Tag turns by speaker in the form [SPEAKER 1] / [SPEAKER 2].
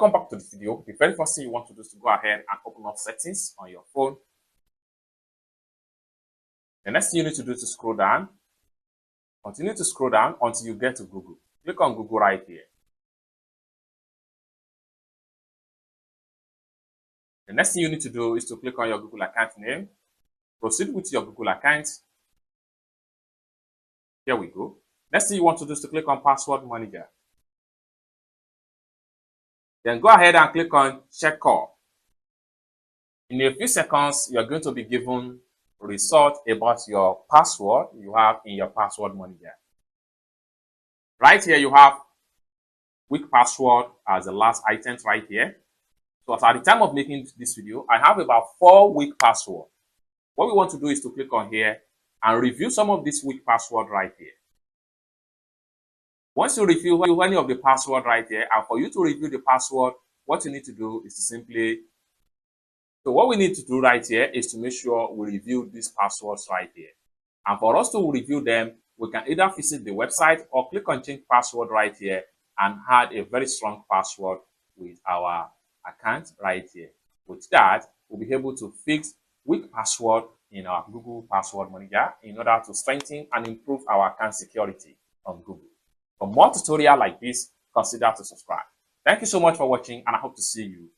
[SPEAKER 1] Welcome back to the video. The very first thing you want to do is to go ahead and open up settings on your phone. The next thing you need to do is to scroll down. Continue to scroll down until you get to Google. Click on Google right here. The next thing you need to do is to click on your Google account name. Proceed with your Google account. Here we go. Next thing you want to do is to click on Password Manager. Then go ahead and click on Checkup. In a few seconds, you are going to be given a result about your password you have in your Password Manager. Right here, you have weak password as the last item right here. So at the time of making this video, I have about 4 weak passwords. What we want to do is to click on here and review some of these weak password right here. Once you review any of the password right here, and for you to review the password, what you need to do is to simply, so what we need to do right here is to make sure we review these passwords right here. And for us to review them, we can either visit the website or click on change password right here and add a very strong password with our account right here. With that, we'll be able to fix weak password in our Google Password Manager in order to strengthen and improve our account security on Google. For more tutorials like this, consider to subscribe. Thank you so much for watching, and I hope to see you